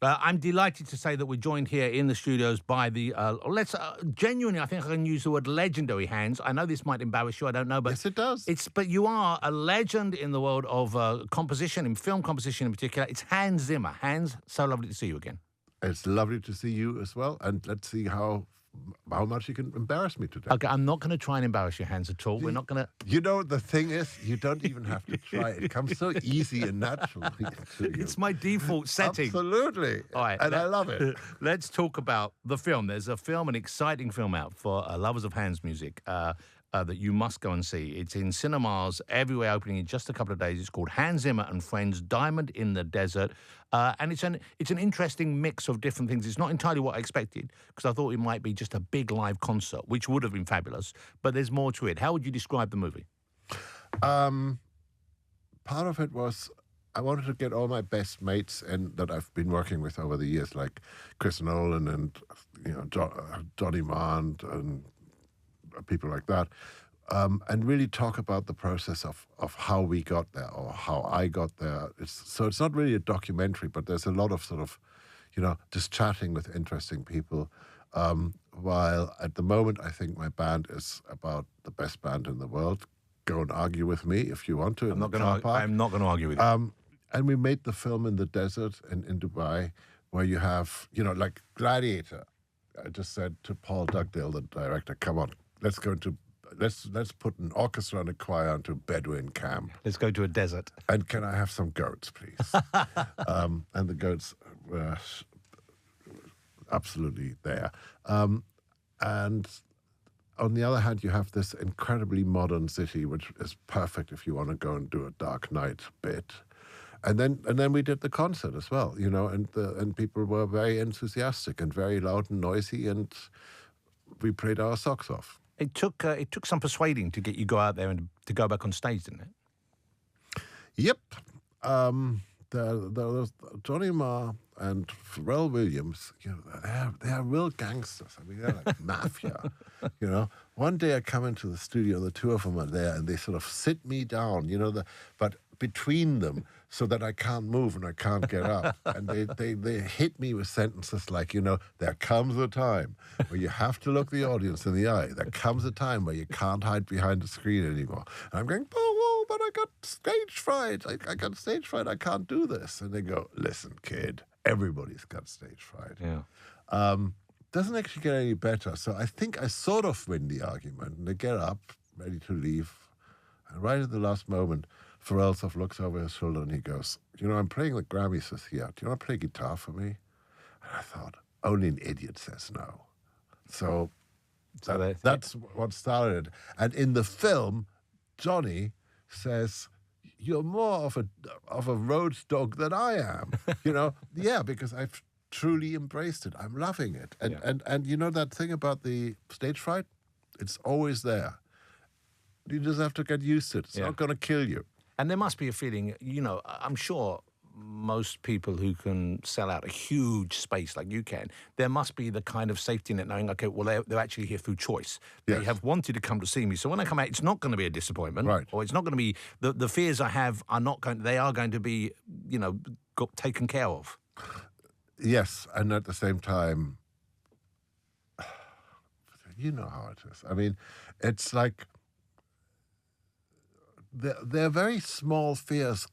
I'm delighted to say that we're joined here in the studios by the, genuinely, I think I can use the word legendary Hans. I know this might embarrass you, I don't know, but... Yes, it does. But you are a legend in the world of composition, in film composition in particular. It's Hans Zimmer. Hans, so lovely to see you again. It's lovely to see you as well, and let's see how much you can embarrass me today. Okay, I'm not going to try and embarrass your Hans at all. We're not going to... You know, the thing is, you don't even have to try. It comes so easy and naturally to you. It's my default setting. Absolutely. All right, and I love it. Let's talk about the film. There's a film, an exciting film out for lovers of Hans music that you must go and see. It's in cinemas everywhere, opening in just a couple of days. It's called Hans Zimmer and Friends, Diamond in the Desert. And it's an interesting mix of different things. It's not entirely what I expected, because I thought it might be just a big live concert, which would have been fabulous, but there's more to it. How would you describe the movie? Part of it was I wanted to get all my best mates in that I've been working with over the years, like Chris Nolan and Johnny Mann and people like that, and really talk about the process of how we got there or how I got there. So it's not really a documentary, but there's a lot of sort of, just chatting with interesting people. While at the moment, I think my band is about the best band in the world. Go and argue with me if you want to. I'm not going to argue with you. And we made the film in the desert in Dubai, where you have, like Gladiator. I just said to Paul Dugdale, the director, come on, let's put an orchestra and a choir into Bedouin camp. Let's go to a desert. And can I have some goats, please? And the goats were absolutely there. And on the other hand, you have this incredibly modern city, which is perfect if you want to go and do a Dark Knight bit. And then we did the concert as well, and people were very enthusiastic and very loud and noisy, and we played our socks off. It took some persuading to get you go out there and to go back on stage, didn't it? Yep. There was Johnny Marr and Pharrell Williams. They're real gangsters. I mean, they're like mafia. One day I come into the studio, the two of them are there, and they sort of sit me down. But between them, so that I can't move and I can't get up. And they hit me with sentences like, there comes a time where you have to look the audience in the eye. There comes a time where you can't hide behind the screen anymore. And I'm going, whoa, but I got stage fright. I got stage fright. I can't do this. And they go, listen, kid, everybody's got stage fright. Yeah. Doesn't actually get any better. So I think I sort of win the argument. And they get up, ready to leave. And right at the last moment, Pharrell sort of looks over his shoulder and he goes, I'm playing the Grammys this year. Do you want to play guitar for me? And I thought, only an idiot says no. So that's what started. And in the film, Johnny says, you're more of a road dog than I am. Yeah, because I've truly embraced it. I'm loving it. And that thing about the stage fright? It's always there. You just have to get used to it. It's not going to kill you. And there must be a feeling, I'm sure most people who can sell out a huge space like you can, there must be the kind of safety net knowing, okay, well, they're actually here through choice. Yes. They have wanted to come to see me. So when I come out, it's not going to be a disappointment. Right. Or it's not going to be, the fears I have are not going, they are going to be, taken care of. Yes, and at the same time, you know how it is. I mean, it's like, they're very small fears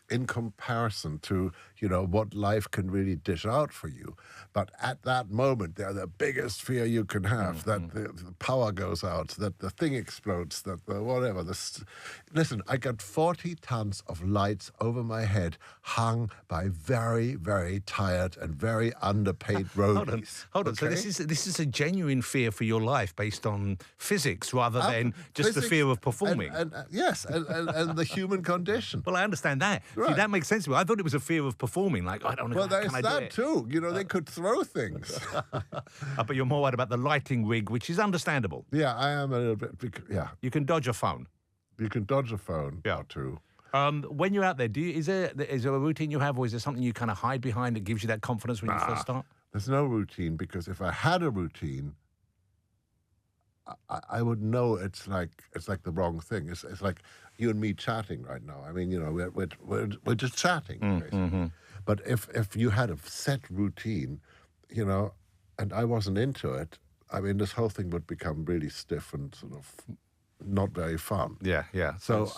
in comparison to, what life can really dish out for you. But at that moment, they're the biggest fear you can have, that the power goes out, that the thing explodes, that the whatever. Listen, I got 40 tons of lights over my head hung by very, very tired and very underpaid roadies. Hold on. Okay? So this is a genuine fear for your life based on physics rather than just the fear of performing. Yes, and the human condition. Well, I understand that. Right. See, that makes sense to me. I thought it was a fear of performing. Like, I don't know. Well, there's that too. They could throw things. But you're more worried about the lighting rig, which is understandable. Yeah, I am a little bit. Yeah. You can dodge a phone. You can dodge a phone. Yeah, too. When you're out there, is there a routine you have, or is there something you kind of hide behind that gives you that confidence when you first start? There's no routine, because if I had a routine, I would know it's like the wrong thing. It's like, you and me chatting right now. I mean, we're just chatting, basically. But if you had a set routine, and I wasn't into it, I mean, this whole thing would become really stiff and sort of not very fun. Yeah, yeah. So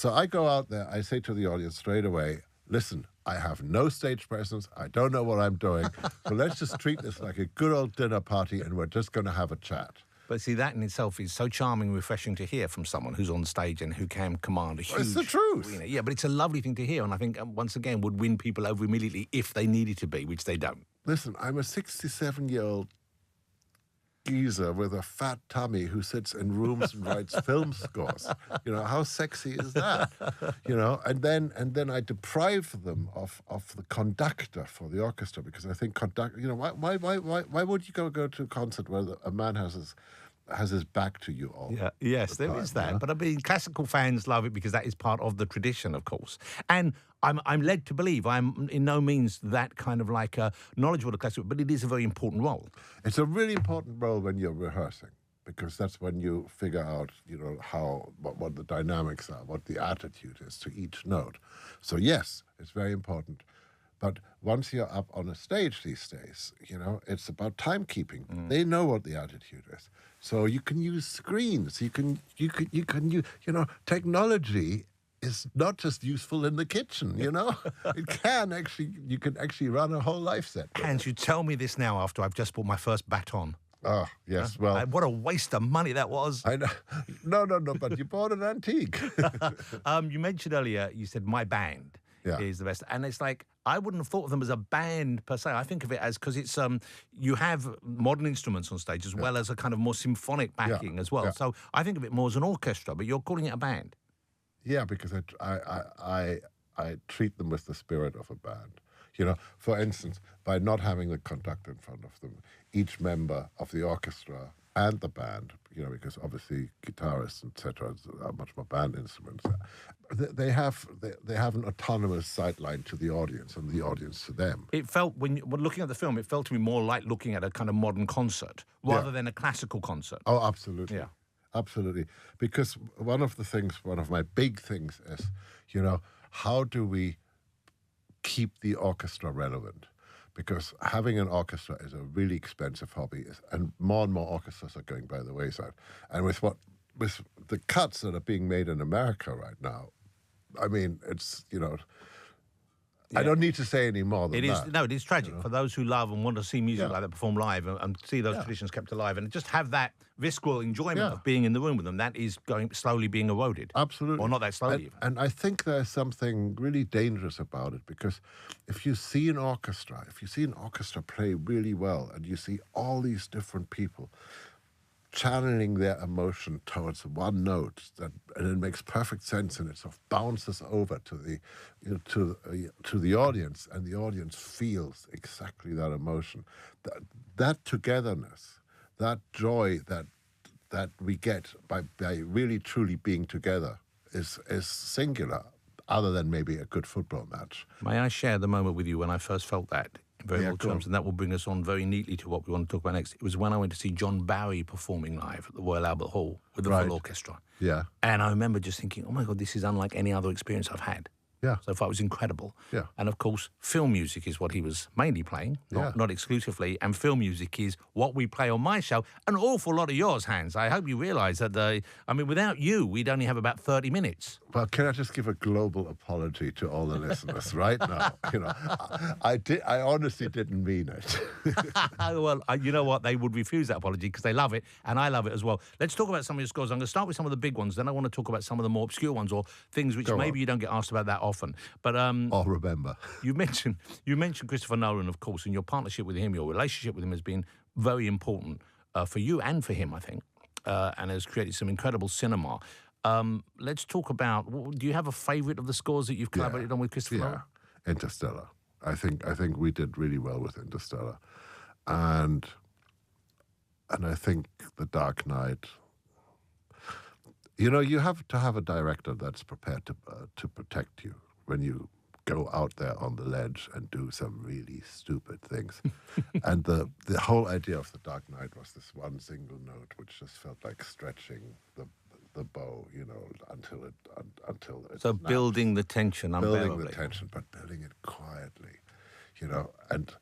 I go out there, I say to the audience straight away, listen, I have no stage presence, I don't know what I'm doing, so let's just treat this like a good old dinner party and we're just going to have a chat. But see, that in itself is so charming and refreshing to hear from someone who's on stage and who can command a huge... It's the truth. arena. Yeah, but it's a lovely thing to hear, and I think, once again, would win people over immediately if they needed to be, which they don't. Listen, I'm a 67-year-old geezer with a fat tummy who sits in rooms and writes film scores. How sexy is that? And then I deprive them of the conductor for the orchestra, because I think why would you go to a concert where a man has his back to you all? Yeah, yes, there is that. But I mean, classical fans love it because that is part of the tradition, of course. And I'm led to believe I'm in no means that kind of like knowledgeable of classical, but it is a very important role. It's a really important role when you're rehearsing, because that's when you figure out, what the dynamics are, what the attitude is to each note. So yes, it's very important. But once you're up on a stage these days, it's about timekeeping. They know what the attitude is. So you can use screens. You can use, technology is not just useful in the kitchen, It can actually, you can actually run a whole life set. Hans, you tell me this now after I've just bought my first baton. Oh, yes, well... What a waste of money that was. I know. No, but you bought an antique. You mentioned earlier, you said my band is the best. And it's like, I wouldn't have thought of them as a band per se. I think of it as, because it's, you have modern instruments on stage as well as a kind of more symphonic backing as well. Yeah. So I think of it more as an orchestra, but you're calling it a band. Yeah, because I treat them with the spirit of a band. For instance, by not having the conductor in front of them, each member of the orchestra and the band, because obviously guitarists, etc., are much more band instruments. They have an autonomous sideline to the audience and the audience to them. It felt, when looking at the film, it felt to me more like looking at a kind of modern concert rather than a classical concert. Oh, absolutely. Yeah. Absolutely. Because one of my big things is, how do we keep the orchestra relevant? Because having an orchestra is a really expensive hobby, and more orchestras are going by the wayside. And with the cuts that are being made in America right now, I mean, it's, I don't need to say any more than that. No, it is tragic for those who love and want to see music like that perform live and see those traditions kept alive and just have that visceral enjoyment of being in the room with them. That is slowly being eroded. Absolutely. Or not that slowly. And I think there's something really dangerous about it, because if you see an orchestra play really well, and you see all these different people channeling their emotion towards one note, and it makes perfect sense, and it sort of bounces over to the audience, and the audience feels exactly that emotion. That togetherness, that joy that we get by really truly being together is singular, other than maybe a good football match. May I share the moment with you when I first felt that? In very real terms, and that will bring us on very neatly to what we want to talk about next. It was when I went to see John Barry performing live at the Royal Albert Hall with the full orchestra. Yeah. And I remember just thinking, oh my God, this is unlike any other experience I've had. Yeah. So far, it was incredible. Yeah. And of course, film music is what he was mainly playing, not exclusively. And film music is what we play on my show. An awful lot of yours, Hans. I hope you realise that, without you, we'd only have about 30 minutes. Well, can I just give a global apology to all the listeners right now? I honestly didn't mean it. Well, you know what? They would refuse that apology because they love it, and I love it as well. Let's talk about some of your scores. I'm going to start with some of the big ones. Then I want to talk about some of the more obscure ones or things which maybe you don't get asked about that often. But I'll remember. You mentioned Christopher Nolan, of course, and your partnership with him, your relationship with him has been very important for you and for him, I think, and has created some incredible cinema. Let's talk about. Do you have a favourite of the scores that you've collaborated on with Christopher Nolan? Interstellar. I think we did really well with Interstellar, and I think The Dark Knight. You have to have a director that's prepared to protect you when you go out there on the ledge and do some really stupid things. And the whole idea of The Dark Knight was this one single note, which just felt like stretching the bow, until it's So snaps. building the tension unbearably. Building the tension, but building it quietly, and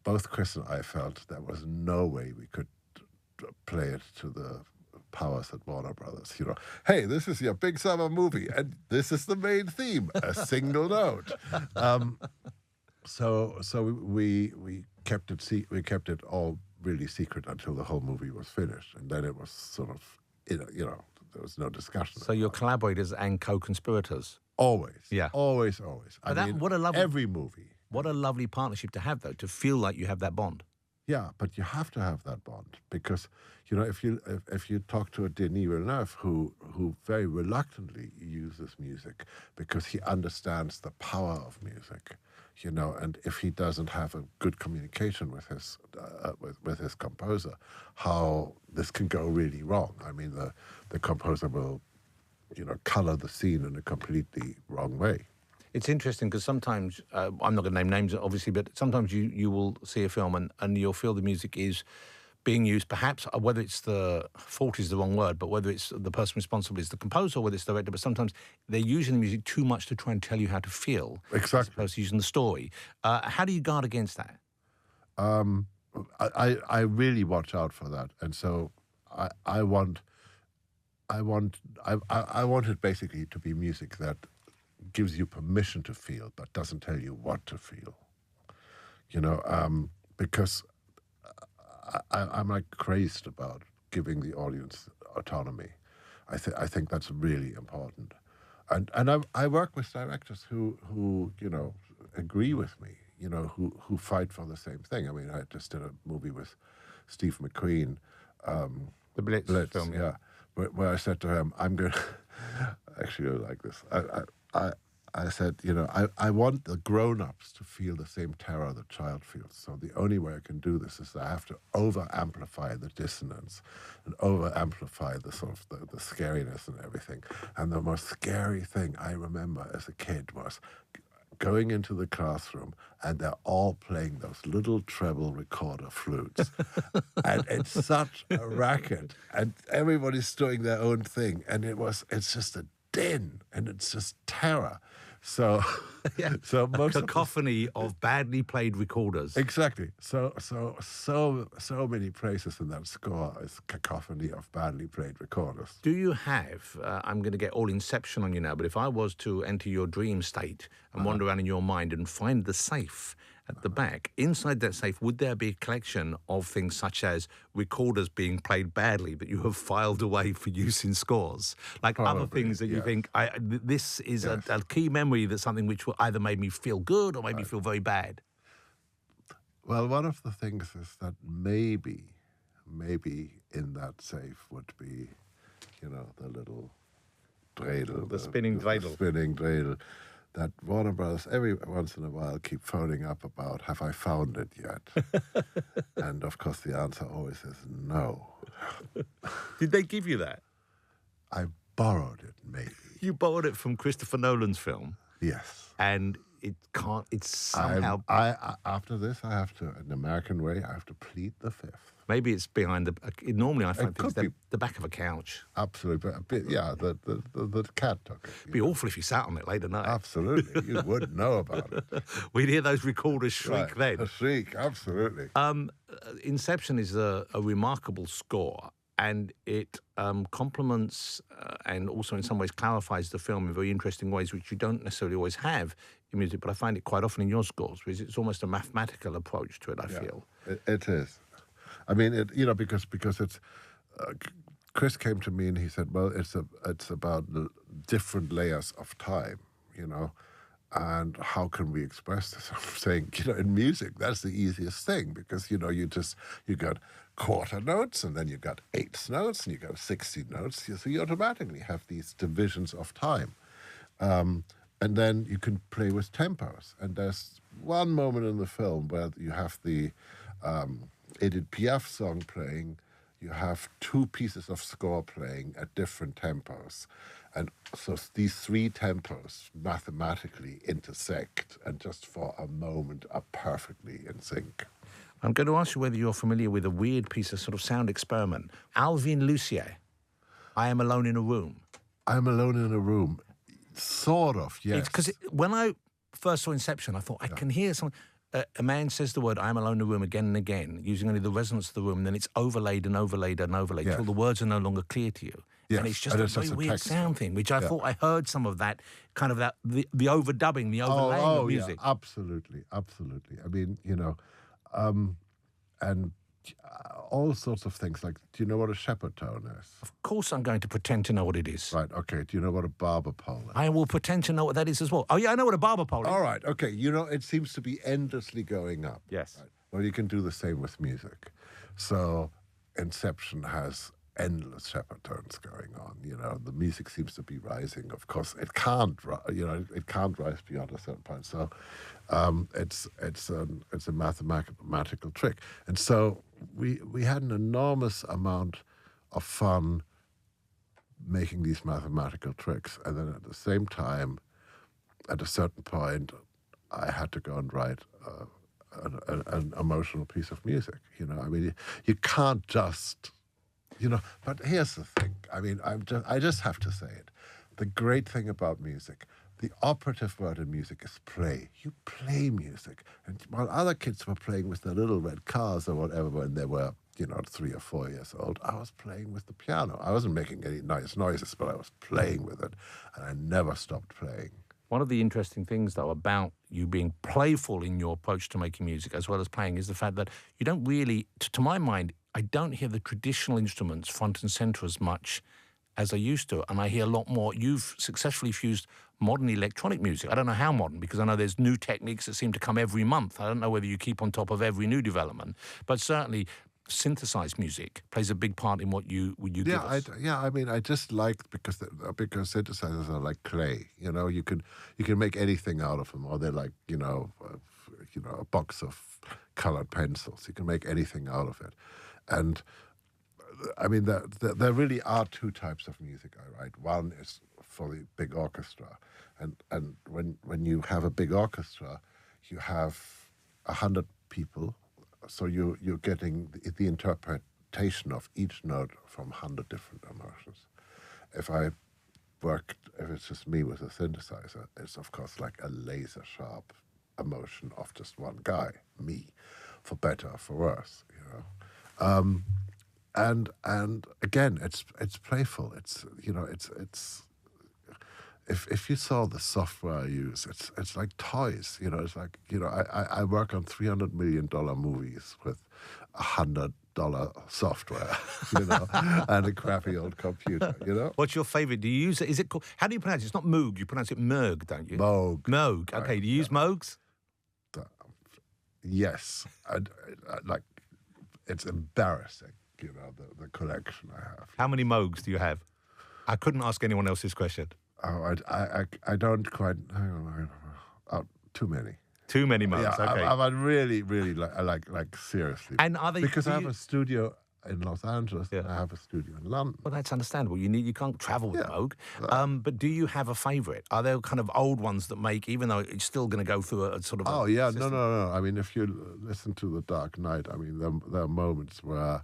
both Chris and I felt there was no way we could play it to the powers at Warner Brothers. Hey, this is your big summer movie, and this is the main theme, a single note. So we kept it all really secret until the whole movie was finished, and then it was sort of there was no discussion. So you're collaborators and co-conspirators. Always, Yeah. always. What a lovely every movie. What a lovely partnership to have, though, to feel like you have that bond. Yeah, but you have to have that bond because, if you talk to a Denis Villeneuve who very reluctantly uses music because he understands the power of music, and if he doesn't have a good communication with his with his composer, how this can go really wrong. I mean, the composer will, color the scene in a completely wrong way. It's interesting because sometimes, I'm not going to name names, obviously, but sometimes you will see a film and you'll feel the music is being used, perhaps, whether it's the fault is the wrong word, but whether it's the person responsible is the composer or whether it's the director, but sometimes they're using the music too much to try and tell you how to feel. Exactly. As opposed to using the story. How do you guard against that? I really watch out for that. And so I want it basically to be music that gives you permission to feel, but doesn't tell you what to feel. Because I'm like crazed about giving the audience autonomy. I think that's really important. And I work with directors who agree with me, who fight for the same thing. I mean, I just did a movie with Steve McQueen, The Blitz film, yeah, where I said to him, I'm going to, actually I like this, I said, I want the grown-ups to feel the same terror the child feels. So the only way I can do this is I have to over-amplify the dissonance and over-amplify the sort of the scariness and everything. And the most scary thing I remember as a kid was going into the classroom and they're all playing those little treble recorder flutes. And it's such a racket. And everybody's doing their own thing. And it's just a din and it's just terror. So, Yeah. so most Cacophony of badly played recorders. Exactly. So many praises in that score is cacophony of badly played recorders. Do you have, I'm going to get all Inception on you now, but if I was to enter your dream state and wander around in your mind and find the safe at the back, inside that safe, would there be a collection of things such as recorders being played badly that you have filed away for use in scores? Like Probably, other things that you yes. think, this is Yes. a key memory that's something which either made me feel good or made me feel very bad. Well, one of the things is that maybe in that safe would be, the little dreidel. The spinning dreidel. The spinning dreidel. That Warner Brothers every once in a while keep phoning up about, have I found it yet? And of course the answer always is no. Did they give you that? I borrowed it, maybe. You borrowed it from Christopher Nolan's film, Yes. and it's somehow... After this, I have to, in American way, I have to plead the fifth. Maybe it's behind normally I find things could be. the back of a couch. Absolutely, but a bit, yeah, the cat took it. It'd be awful if you sat on it late at night. Absolutely, you wouldn't know about it. We'd hear those recorders shriek Right, then. a shriek, absolutely. Inception is a remarkable score, and it complements and also in some ways clarifies the film in very interesting ways, which you don't necessarily always have in music, but I find it quite often in your scores, because it's almost a mathematical approach to it, I feel. It is. I mean, because it's. Chris came to me and he said, "Well, it's about the different layers of time, and how can we express this?" I'm saying, in music, that's the easiest thing because you got quarter notes and then you got eighth notes and you got 16 notes, so you automatically have these divisions of time, and then you can play with tempos. And there's one moment in the film where you have the Edith Piaf song playing, you have two pieces of score playing at different tempos. And so these three tempos mathematically intersect and just for a moment are perfectly in sync. I'm going to ask you whether you're familiar with a weird piece of sort of sound experiment. Alvin Lucier. I Am Alone in a Room. I'm Alone in a Room. Sort of, yes. It's because when I first saw Inception, I thought, I can hear something. A man says the word, I am alone in the room, again and again, using only the resonance of the room, and then it's overlaid and overlaid and overlaid till the words are no longer clear to you. Yes. And it's just a very weird sound thing, which I thought I heard some of that, kind of that, the overdubbing, the overlaying of music. Yeah, absolutely. I mean, and all sorts of things like, do you know what a shepherd tone is? Of course I'm going to pretend to know what it is. Right, okay. Do you know what a barber pole is? I will pretend to know what that is as well. Oh, yeah, I know what a barber pole is. All right, okay. It seems to be endlessly going up. Yes. Right? Well, you can do the same with music. So Inception has endless shepherd tones going on. The music seems to be rising. Of course, it can't. It can't rise beyond a certain point. So, it's a mathematical trick. And so we had an enormous amount of fun making these mathematical tricks, and then at the same time, at a certain point, I had to go and write an emotional piece of music. I mean, you can't just. But here's the thing. I mean, I just have to say it. The great thing about music, the operative word in music is play. You play music. And while other kids were playing with their little red cars or whatever when they were, 3 or 4 years old, I was playing with the piano. I wasn't making any nice noises, but I was playing with it. And I never stopped playing. One of the interesting things, though, about you being playful in your approach to making music as well as playing is the fact that you don't really, to my mind, I don't hear the traditional instruments front and center as much as I used to. And I hear a lot more. You've successfully fused modern electronic music. I don't know how modern, because I know there's new techniques that seem to come every month. I don't know whether you keep on top of every new development, but certainly synthesized music plays a big part in what you give us. I mean, I just like because synthesizers are like clay. You can make anything out of them, or they're like a box of colored pencils. You can make anything out of it, and I mean there really are two types of music I write. One is for the big orchestra, and when you have a big orchestra, you have 100 people. So you're getting the interpretation of each note from 100 different emotions. If it's just me with a synthesizer, it's of course like a laser sharp emotion of just one guy, me, for better or for worse, And again, it's playful. It's If you saw the software I use, it's like toys. It's like I work on $300 million movies with $100 software, and a crappy old computer. What's your favorite? Do you use it? Is it called? How do you pronounce it? It's not Moog. You pronounce it Moog, don't you? Moog. Moog. Okay. Right, Do you use Moogs? Yes. Like it's embarrassing. The collection I have. How many Moogs do you have? I couldn't ask anyone else this question. Oh, I don't quite. Too many. Too many Moogs. Yeah, Okay. I'm really like seriously. And are they? Because I have a studio in Los Angeles and I have a studio in London. Well, that's understandable. You can't travel with a Moog. But do you have a favourite? Are there kind of old ones that make, even though it's still going to go through a sort of? Oh yeah, system? No. I mean, if you listen to The Dark Knight, I mean, there are moments where,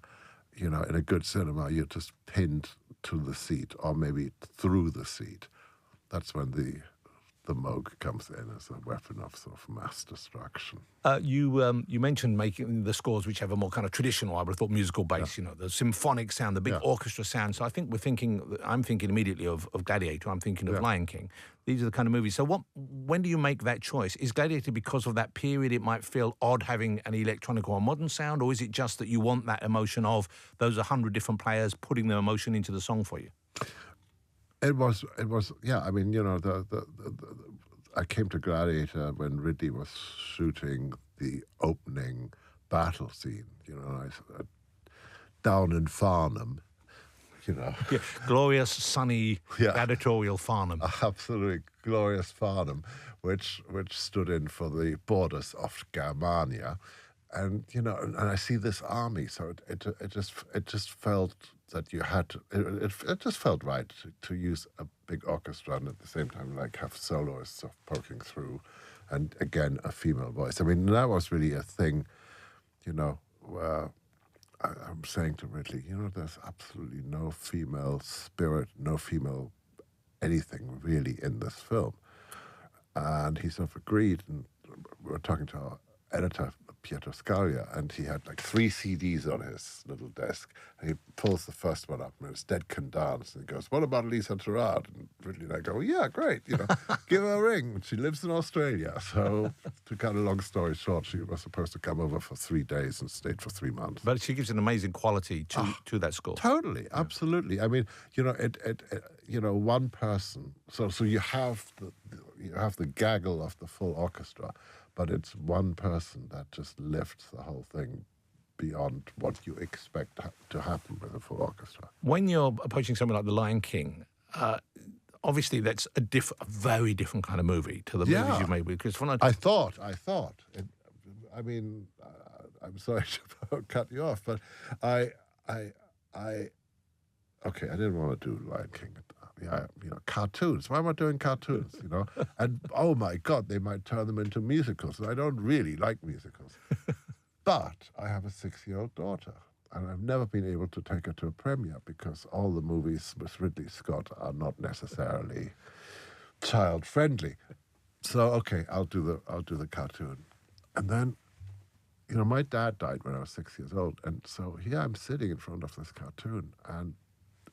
in a good cinema, you're just pinned to the seat or maybe through the seat. That's when the Moog comes in as a weapon of sort of mass destruction. You mentioned making the scores which have a more kind of traditional, I would have thought, musical base, the symphonic sound, the big orchestra sound. So I think I'm thinking immediately of Gladiator, I'm thinking of Lion King. These are the kind of movies. So when do you make that choice? Is Gladiator because of that period it might feel odd having an electronic or a modern sound, or is it just that you want that emotion of those 100 different players putting their emotion into the song for you? It was. Yeah. I mean, I came to Gladiator when Ridley was shooting the opening battle scene. Down in Farnham. Glorious, sunny, gladiatorial Farnham. Absolutely glorious Farnham, which stood in for the borders of Germania, and and I see this army, so it just felt that you had to, it just felt right to use a big orchestra and at the same time have soloists sort of poking through, and again a female voice. I mean, that was really a thing, where I'm saying to Ridley, there's absolutely no female spirit, no female anything really in this film. And he sort of agreed, and we were talking to our editor, Pietro Scalia, and he had like 3 CDs on his little desk, and he pulls the first one up, and it's Dead Can Dance, and he goes, "What about Lisa Gerrard?" And Ridley and I go, "Yeah, great, give her a ring. She lives in Australia." So, to cut a long story short, she was supposed to come over for 3 days and stayed for 3 months. But she gives an amazing quality to that score. Totally, absolutely. I mean, one person. So you have the gaggle of the full orchestra, but it's one person that just lifts the whole thing beyond what you expect to happen with a full orchestra. When you're approaching something like The Lion King, obviously that's a very different kind of movie to the movies you've made with Christopher Nolan. I thought. I'm sorry to cut you off, but okay, I didn't want to do Lion King. Yeah, cartoons. Why am I doing cartoons? And oh my God, they might turn them into musicals. And I don't really like musicals. But I have a 6-year-old daughter, and I've never been able to take her to a premiere because all the movies with Ridley Scott are not necessarily child friendly. So okay, I'll do the cartoon, and then. My dad died when I was 6 years old, and so here I'm sitting in front of this cartoon, and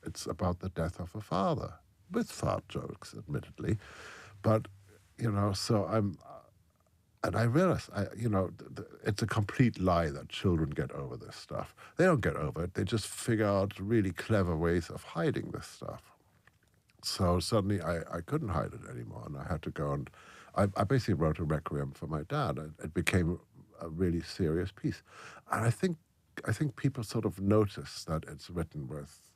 it's about the death of a father, with fart jokes, admittedly, but so and I realize, it's a complete lie that children get over this stuff. They don't get over it; they just figure out really clever ways of hiding this stuff. So suddenly, I couldn't hide it anymore, and I had to go and I basically wrote a requiem for my dad. It became a really serious piece, and I think people sort of notice that it's written with,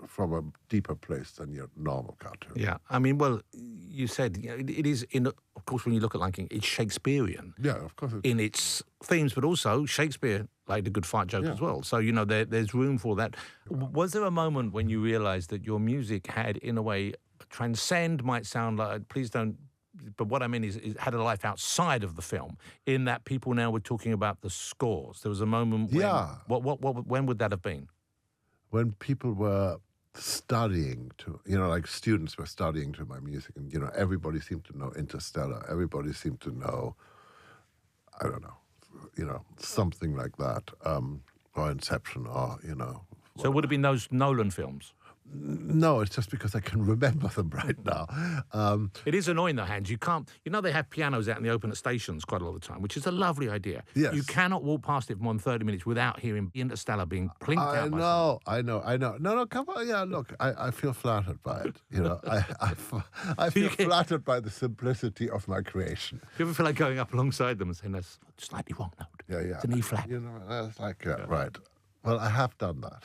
from a deeper place than your normal cartoon. Yeah, I mean, well, you said it is of course, when you look at Lion King, it's Shakespearean. Yeah, of course. In its themes, but also Shakespeare liked a good fart joke as well. So there's room for that. Was there a moment when you realised that your music had, in a way, transcend might sound like, please don't. But what I mean is it had a life outside of the film, in that people now were talking about the scores. There was a moment when... Yeah. When would that have been? When people were studying to, like students were studying to my music, and, everybody seemed to know Interstellar. Everybody seemed to know, I don't know, something like that, or Inception, or, So it would have been those Nolan films? No, it's just because I can remember them right now. It is annoying, though, Hans. You can't... they have pianos out in the open at stations quite a lot of the time, which is a lovely idea. Yes. You cannot walk past it for more than 30 minutes without hearing Interstellar being plinked out by someone. I know. No, come on. Yeah, look, I feel flattered by it. I feel flattered by the simplicity of my creation. Do you ever feel like going up alongside them and saying, that's a slightly wrong note? Yeah. It's an E flat. It's like, right. Well, I have done that.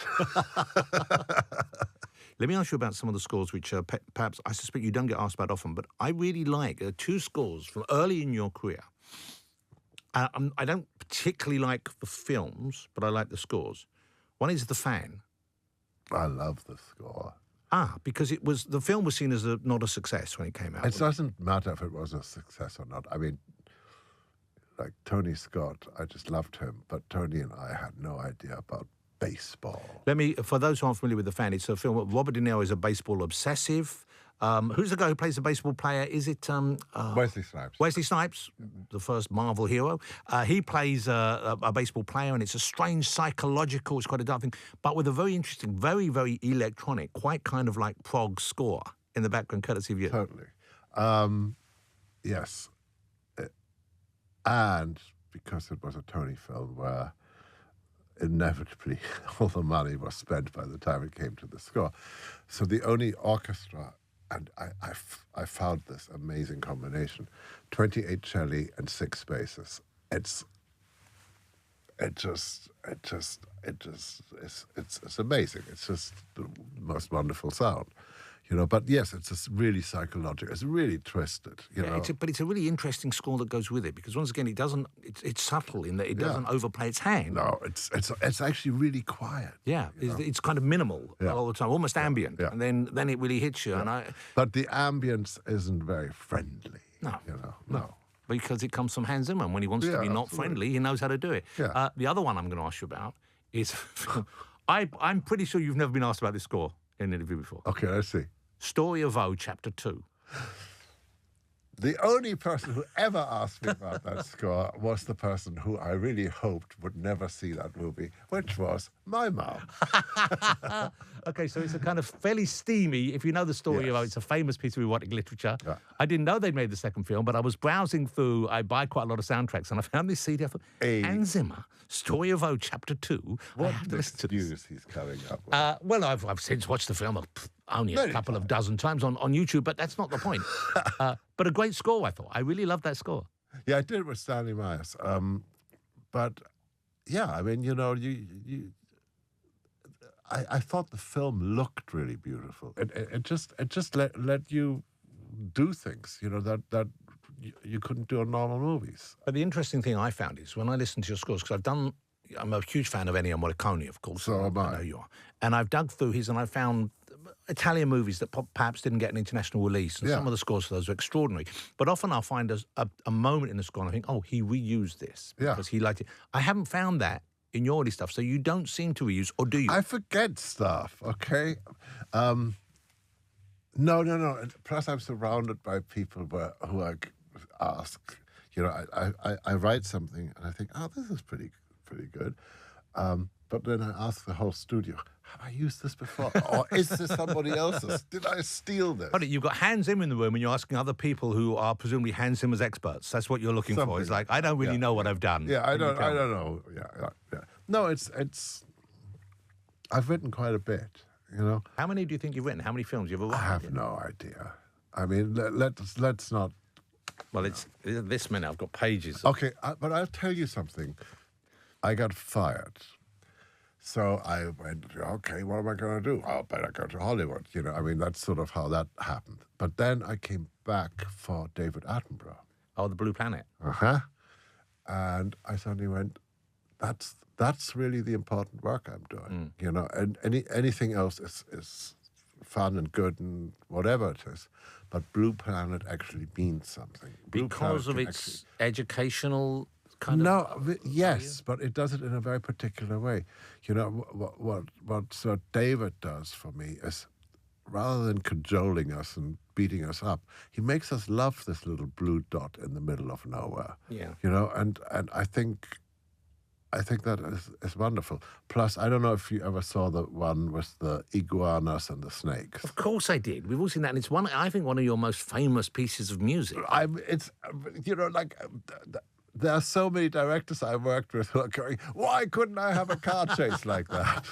Let me ask you about some of the scores, which perhaps I suspect you don't get asked about often, but I really like 2 scores from early in your career. I don't particularly like the films, but I like the scores. One is The Fan. I love the score. Because the film was seen as not a success when it came out. It doesn't matter if it was a success or not. I mean, like Tony Scott, I just loved him, but Tony and I had no idea about baseball. For those who aren't familiar with The Fan, it's a film where Robert De Niro is a baseball obsessive. Who's the guy who plays the baseball player? Is it... Wesley Snipes. Wesley Snipes, the first Marvel hero. He plays a baseball player, and it's a strange psychological, it's quite a dark thing, but with a very interesting, very, very electronic, quite kind of like prog score in the background, courtesy of you. Totally. Yes. And because it was a Tony film where inevitably all the money was spent by the time it came to the score. So the only orchestra, and I found this amazing combination, 28 celli and 6 basses. It's amazing. It's just the most wonderful sound. But yes, it's just really psychological. It's really twisted, but it's a really interesting score that goes with it, because once again, it's subtle in that it doesn't overplay its hand. No, it's actually really quiet. Yeah, it's kind of minimal all the time, almost ambient, and then it really hits you. Yeah. But the ambience isn't very friendly. No. No. because it comes from Hans Zimmer. And when he wants to be not friendly, he knows how to do it. Yeah. The other one I'm going to ask you about is, I'm pretty sure you've never been asked about this score in an interview before. Okay, let's see. Story of O, Chapter 2. The only person who ever asked me about that score was the person who I really hoped would never see that movie, which was my mom. Okay, so it's a kind of fairly steamy, if you know the story of it's a famous piece of erotic literature. Yeah. I didn't know they'd made the second film, but I was browsing through, I buy quite a lot of soundtracks, and I found this CD. I thought, Hans Zimmer, Story of O, Chapter 2. What I have to listen to this. news he's coming up with? Well, I've since watched the film only a couple of dozen times on YouTube, but that's not the point. But a great score, I thought. I really loved that score. Yeah, I did it with Stanley Myers. But yeah, I mean, you know, I thought the film looked really beautiful. It just let you do things, you know, that you couldn't do in normal movies. But the interesting thing I found is when I listen to your scores, because I'm a huge fan of Ennio Morricone, of course. So am I. I know you are. And I've dug through his, and I found Italian movies that perhaps didn't get an international release, and some of the scores for those are extraordinary. But often I'll find a moment in the score and I think, oh, he reused this because he liked it. I haven't found that in your early stuff, so you don't seem to reuse, or do you? I forget stuff, okay? No. Plus, I'm surrounded by people who I ask. You know, I write something and I think, oh, this is pretty good. But then I ask the whole studio, have I used this before? Or is this somebody else's? Did I steal this? But you've got Hans Zimmer in the room and you're asking other people who are presumably Hans Zimmer's experts. That's what you're looking for. It's like, I don't really know what I've done. Yeah, I don't know. Yeah. No, it's I've written quite a bit, you know. How many do you think you've written? How many films you've ever written? I have no idea. I mean, let's not. Well, it's this minute. I've got pages. Okay, but I'll tell you something. I got fired. So I went, okay, what am I going to do? I'll better go to Hollywood. You know, I mean, that's sort of how that happened. But then I came back for David Attenborough. Oh, The Blue Planet. Uh-huh. And I suddenly went, that's really the important work I'm doing. You know, and anything else is fun and good and whatever it is. But Blue Planet actually means something. Because of its educational kind of... Yes, but it does it in a very particular way. You know, what Sir David does for me is, rather than cajoling us and beating us up, he makes us love this little blue dot in the middle of nowhere. Yeah. You know, and I think that is wonderful. Plus, I don't know if you ever saw the one with the iguanas and the snakes. Of course I did. We've all seen that, and it's I think one of your most famous pieces of music. It's, you know, like... There are so many directors I worked with who are going, why couldn't I have a car chase like that?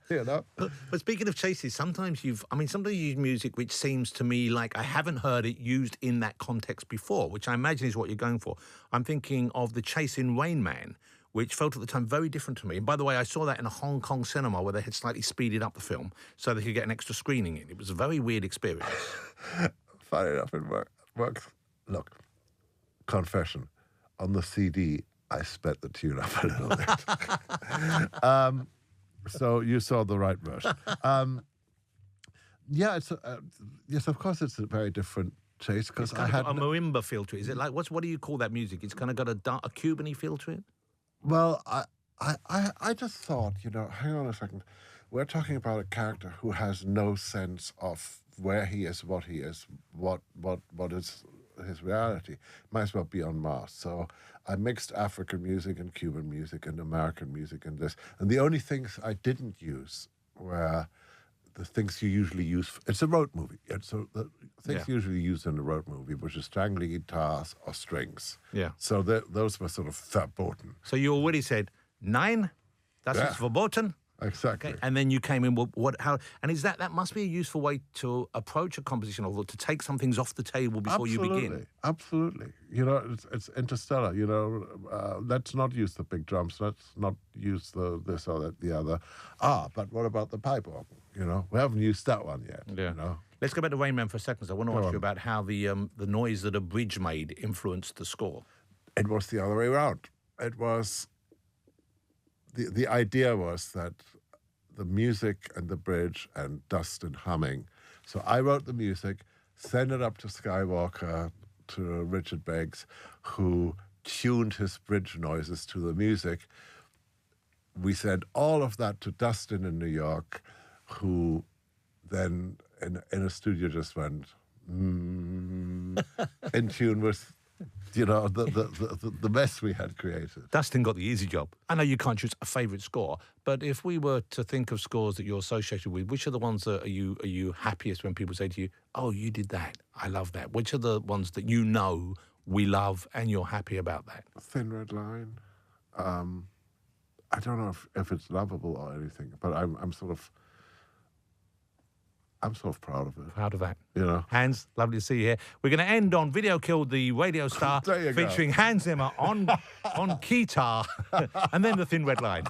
You know? But speaking of chases, sometimes you use music which seems to me like I haven't heard it used in that context before, which I imagine is what you're going for. I'm thinking of the chase in Rain Man, which felt at the time very different to me. And by the way, I saw that in a Hong Kong cinema where they had slightly speeded up the film so they could get an extra screening in. It was a very weird experience. Funny enough, it works. Look, confession. On the CD, I sped the tune up a little bit. So you saw the right version. Yes, of course, it's a very different chase because I had a marimba feel to it. Is it like what do you call that music? It's kind of got a Cuban-y feel to it. Well, I just thought, you know, hang on a second. We're talking about a character who has no sense of where he is, what is his reality. Might as well be on Mars. So I mixed African music and Cuban music and American music and this. And the only things I didn't use were the things you usually use. It's a road movie. So the things usually used in a road movie, which is strangling guitars or strings. Yeah. So those were sort of verboten. So you already said 9. Das ist verboten. Exactly. Okay. And then you came in, and is that must be a useful way to approach a composition, or to take some things off the table before you begin? Absolutely. You know, it's Interstellar, you know, let's not use the big drums, let's not use this or that, the other. But what about the pipe organ? You know, we haven't used that one yet. Yeah. You know? Let's go back to Rain Man for a second. I want to ask you about how the noise that a bridge made influenced the score. It was the other way around. It was... The idea was that the music and the bridge and dust and humming. So I wrote the music, sent it up to Skywalker, to Richard Beggs, who tuned his bridge noises to the music. We sent all of that to Dustin in New York, who then in a studio just went in tune with, the mess we had created. Dustin got the easy job. I know you can't choose a favourite score, but if we were to think of scores that you're associated with, which are the ones that are you happiest when people say to you, "Oh, you did that. I love that." Which are the ones that we love and you're happy about that? Thin Red Line. I don't know if it's lovable or anything, but I'm sort of proud of it. Proud of that. You know. Hans, lovely to see you here. We're going to end on Video Killed the Radio Star featuring Hans Zimmer on guitar and then the Thin Red Line.